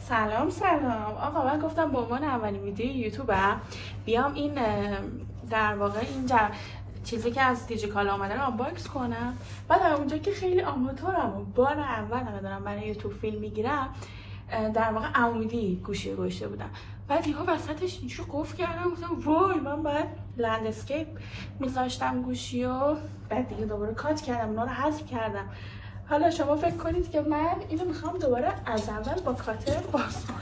سلام آقا، من گفتم به عنوان اولین ویدیو یوتیوبم بیام این در واقع این چیزی که از دیجیکالا اومده رو آنباکس کنم. بعد اونجا که خیلی آماتورم و بار اول دارم برای یوتیوب فیلم میگیرم، در واقع عمودی گوشی رو گذاشته بودم. بعد یهو وسطش اینجوری قفل کردم، گفتم وای من باید لندسکیپ میذاشتم گوشی و بعد دیگه دوباره کات کردم، اونا رو حذف کردم. حالا شما فکر کنید که من اینو میخوام دوباره از اول با کاتر باز کنم.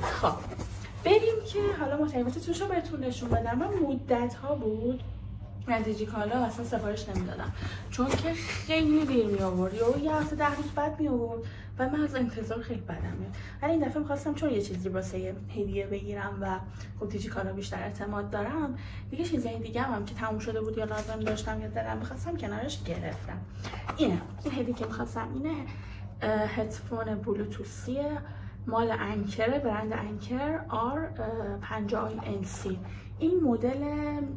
خب بریم که حالا متوسطش رو بهتون نشون بدم. من مدت ها بود از دیجیکالا اصلا سفارش نمیدادم، چون که خیلی دیر می آورد، یه هفته 10 روز بعد می آورد و من از انتظار خیلی بدم میاد. ولی این دفعه میخواستم چون یه چیزی واسه هدیه بگیرم و خب دیجیکالا بیشتر اعتماد دارم، دیگه چیزای دیگه هم که تموم شده بود یا لازم داشتم یا دلم میخواستم کنارش گرفتم. این هدیه که میخواستم اینه، هدفون بلوتوثیه مال انکر، برند انکر R50NC. این مدل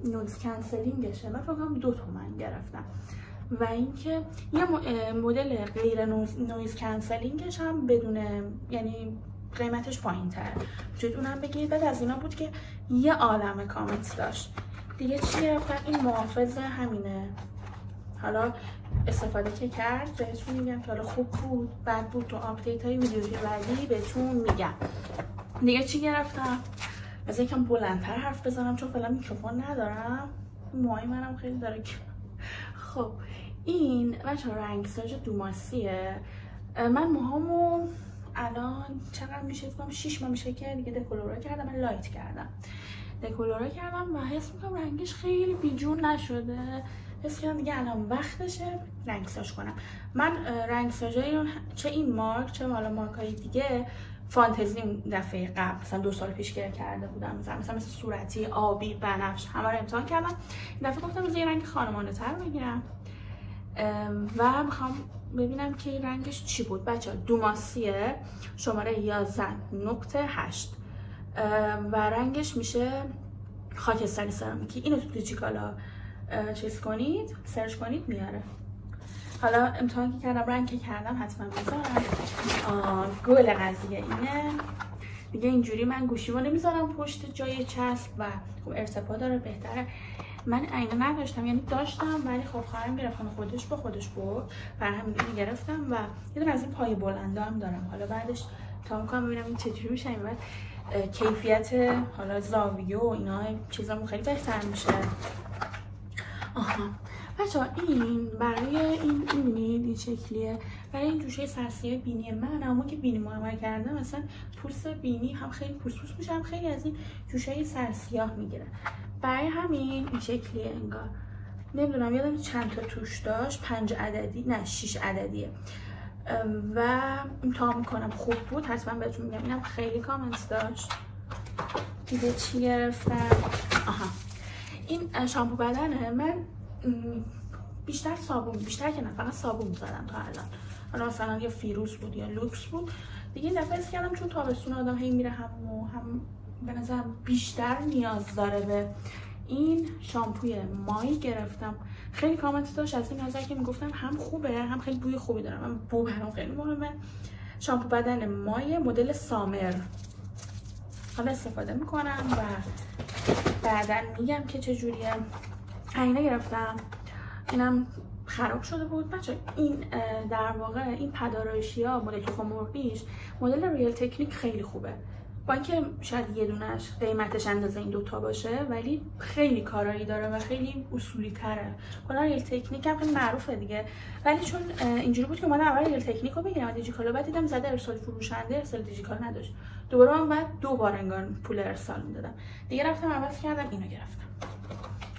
نویز کنسلینگشه، من فکر کنم 2 تومن گرفتم. و اینکه یه مدل غیر نویز کنسلینگش هم بدون، یعنی قیمتش پایین تره، میتونید اونم بگیرید. بعد از اینا بود که یه عالمه کامنت داشت. دیگه چی گرفتم؟ این محافظ همینه. حالا استفاده که کرد بهتون میگم که حالا خوب بود بد بود، تو آپدیت های ویدیوی بعدی بهتون میگم. دیگه چی گرفتم؟ از یکم بلندتر حرف بزنم چون فعلا میکروفون ندارم، موهای منم خیلی داره. خب این بچه رنگساژ دوماسیه. من موهامو الان چقدر میشه؟ 6 ماه میشه که دیگه دکولورا کردم، من لایت کردم، دکولورا کردم و حس میکنم رنگش خیلی بیجون نشده. حس کردم دیگه الان وقتشه رنگساژ کنم. من رنگساژای چه این مارک چه حالا مارکای دیگه فانتزی دفعه قبل مثلا 2 سال پیش کرده بودم، مثلا صورتی، آبی، بنفش همه رو امتحان کردم. این دفعه گفتم یه رنگ خانمانه تر بگیرم و میخوام ببینم که این رنگش چی بود. بچه دوماسیه، شماره 11.8 و رنگش میشه خاکستری سرامیکی. اینو تو دیجیکالا چیز کنید، سرچ کنید میاره. حالا امتحان که کردم، رنگ که کردم، حتما میذارم. گل قضیه اینه دیگه، اینجوری من گوشیمو نمیذارم پشت جای چسب و خب ارتفاع داره بهتره. من عینه نداشتم، یعنی داشتم ولی خب خواهرم گرفتم خودش به خودش برد، برای همین اینو گرفتم. و یه دونه از این پای بلندا هم دارم، حالا بعدش تا میکنم ببینم این چجوری میشه. این بعد کیفیت حالا زاویه و اینا چیزامون خیلی بهتر میشه. بچه‌ها این برای این میبینید این شکلیه، برای این جوشه سرسیه بینی من. اما که بینی معمر کردم مثلا پوست بینی هم خیلی پوست میشه، هم خیلی از این جوشه سرسیاه میگیره. برای همین این شکلیه انگار. نمیدونم یادم چند تا توش داشت، 5 عددی نه 6 عددیه و امتحان میکنم خوب بود حتما بهتون میگم. اینم خیلی کامنت داشت. دیگه چی گرفتم؟ این شامپو بدنه. من بیشتر صابون، بیشتر که نه فقط صابون می‌زدم تا الان. حالا مثلا یا فیروز بود یا لوکس بود. دیگه این دفعه کردم چون تابستون آدم هی میره هم به نظرم بیشتر نیاز داره به این شامپوی مای گرفتم. خیلی کامنت داشت از این نظر که میگفتن هم خوبه هم خیلی بوی خوبی داره. من بو برام خیلی مهمه. شامپو بدن مای مدل سامر حالا استفاده میکنم و بعدن میگم که چجوریه. عینه گرفتم، اینم خراب شده بود. بچه این در واقع این پدارایشی ها مدل تخم مرغیش مدل ریل تکنیک خیلی خوبه، با اینکه شاید یه دونش قیمتش اندازه این دوتا باشه ولی خیلی کارایی داره و خیلی اصولی تره. کلا ریل تکنیک هم خیلی معروفه دیگه، ولی چون اینجوری بود که اومدم اول ریل تکنیک رو بگیرم دیجیکالا، بعد دیدم زده ارسال فروشنده، ارسال دیجیکال نداشت. دوباره من بعد 2 بار انگار پول ارسال میدادم. دیگه رفتم عوض کردم اینو گرفتم.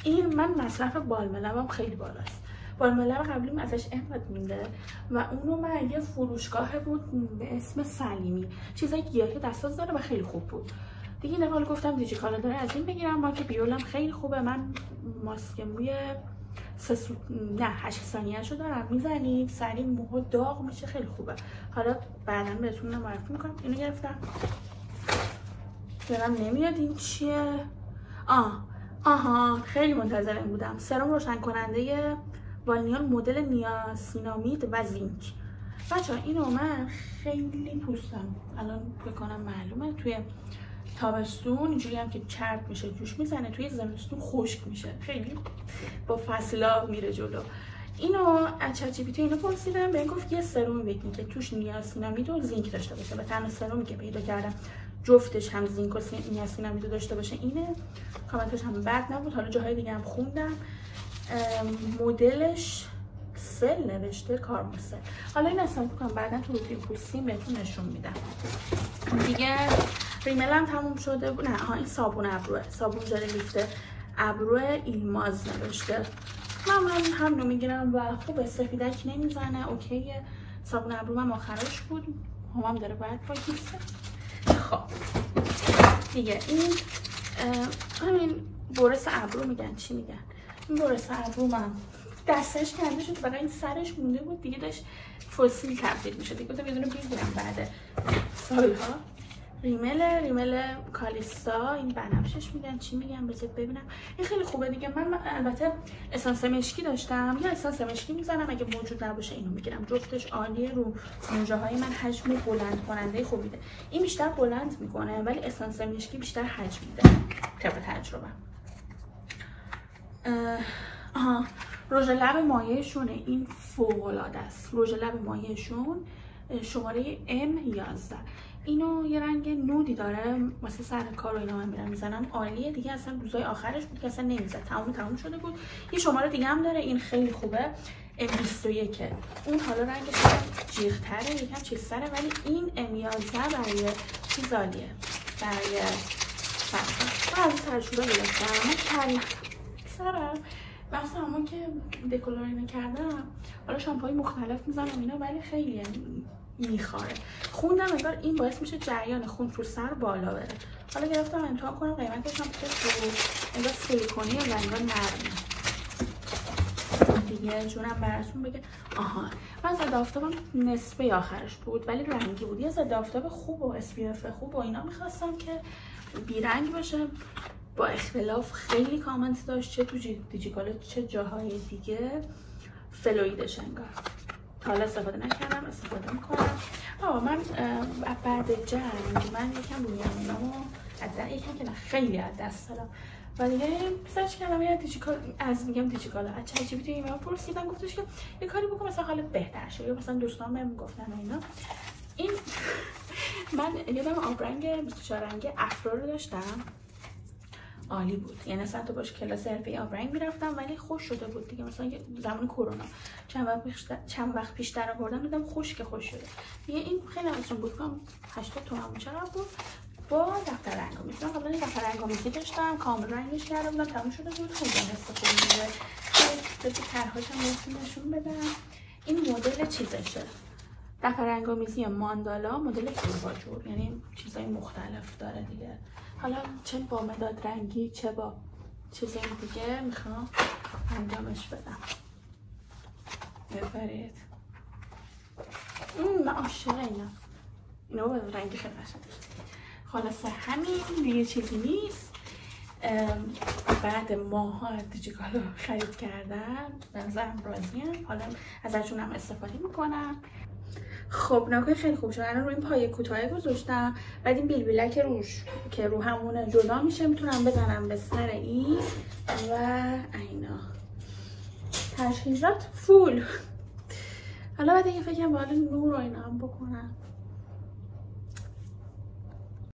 این من مصرف بالم لبم خیلی بالاست. بالم لب قبلیم ازش انقدر مونده و اونو من یه فروشگاه بود به اسم سلیمی، چیزای گیاهی دستاز داره و خیلی خوب بود. دیگه این دفعه گفتم دیجیکالا داره از این بگیرم. مارک بیولم خیلی خوبه. من ماسک موی 8 ثانیه‌شو دارم، میزنید سریع موها داغ میشه، خیلی خوبه. حالا بعداً بهتون معرفی میکنم. اینو گرفتم. دارم نمیاد این چیه. خیلی منتظر این بودم. سرم روشن کننده والنیان مدل نیاسینامید و زینک. بچه‌ها اینو من خیلی پوستم الان بکنم معلومه توی تابستون اینجوری هم که چرب میشه جوش میزنه، توی زمستون خشک میشه، خیلی با فصلا میره جلو. اینو از چت جی پی تی اینو پرسیدم، بهم گفت یه سرم بگین که توش نیاسینامید و زینک داشته باشه و تنها سرمی که پیدا کردم جفتش هم زینک و نیاسینامید داشته باشه اینه. کامنتش هم بد نبود، حالا جاهای دیگه هم خوندم. مدلش سل نوشته، کارموسل. حالا این استفاده کنم بعدا تو روتین پوستیم بهتون نشون میدم. دیگه ریمل هم تموم شده بود. نه این صابون ابروه، صابون ژل لیفت ابرو ایلماز نوشته. من همینو میگیرم و خوب سفیدک نمیزنه، اوکیه. صابون ابرو هم آخرش بود، هم داره باید پاکیسته. خب دیگه این همین برس ابرو میگن، چی میگن؟ این برس ابرو من دستش کنده شد، فقط این سرش مونده بود دیگه، داشت فسیل تبدیل میشه دیگه. گفتم یه دونه بگیرم بعد سالها. ریمل کالیستا، این بنفشش میگن، چی میگن بذار ببینم. این خیلی خوبه دیگه. من البته اسانس مشکی داشتم، یا اسانس مشکی میزنم، اگه موجود نباشه اینو میگیرم. جفتش عالیه، رو موجه های من حجم بلند کننده خوبی ده. این بیشتر بلند میکنه ولی اسانس مشکی بیشتر حجم میده طبق تجربه. رژ لب مایعشونه، این فوق العاده است. رژ لب مایعشون شماره M11. اینو یه رنگ نودی داره، واسه سر کار و اینا من میرم میزنم، عالیه دیگه. اصلا روزای آخرش بود که اصلا نمیزد، تموم شده بود. یه شماره دیگه هم داره، این خیلی خوبه، M21. اون حالا رنگش جیغ‌تره، یکم چیزتره، ولی این M11 برای چیز عالیه، برای فرق. من از تجربه گرفتم، من سرم بحث همون که دکولورینه کردم، حالا شامپوهای مختلف میزنم اینا، ولی خیلی میخواره. خوندم انگار این باعث میشه جریان خون تو سر بالا بره. حالا گرفتم امتحان کنم، قیمتش هم خیلی انگار سیلیکونیه و انگار نرمه دیگه. جونم براتون بگه. من ضد آفتابم نصفه آخرش بود ولی رنگی بود. یه ضد آفتاب خوب و SPF خوب و اینا میخواستم که بیرنگ باشه. با اختلاف خیلی کامنت داشت، چه تو دیجیکالا چه جاهای دیگه فلویدش انگار. حالا استفاده نکردم، استفاده میکنم. من بعد جنگ من یکم روی امیلامو یکم که نه خیلی از دست دادم و دیگه سرچ کردم یه دیجیکالا از چت جی پی تی اینا پرسیدم، گفتش که یه کاری بکن مثلا حالت بهتر شه، یا مثلا دوستان بهم گفتن اینا. این من یادم آبرنگ 24 رنگ افرا رو داشتم، عالی بود. یعنی اصلا تو باش کلاس حرفه‌ای آبرنگ میرفتم ولی خوش شده بود دیگه. مثلا زمان کرونا چند وقت پیش در آوردم دیدم خشک شده دیگه. این خیلی ارزون بود، کام 80 تومن چقدر بود. با دفتر رنگ‌آمیزی قبلا این دفتر رنگ‌آمیزی داشتم، کامل رنگش کرده بودم، تموم شده بود. خیلی استفاده می‌کنم. خیلی طرحاش هم نشون بدم. این مدل چیزشه، دفتر رنگ‌آمیزی ماندالا، مدل کیلواجور، یعنی چیزای مختلف داره دیگه. حالا چه با مداد رنگی چه با چیزای دیگه میخوام انجامش بدم. ببرید. من عاشق اینا با رنگی خیلی قشنگه. خلاصه همین دیگه، چیزی نیست. بعد ماها دیجیکالا خرید کردن نظرم راضیم، حالا ازشون هم استفاده میکنم. خب نگاه خیلی خوب شد. الان روی این پایه کوتاه گذاشتم، بعد این بیلبیلک روش که رو همونه جدا میشه میتونم بزنم به سر این و اینا. تجهیزات فول. حالا بعد یه فکرم بالا نور رو اینا هم بکنم.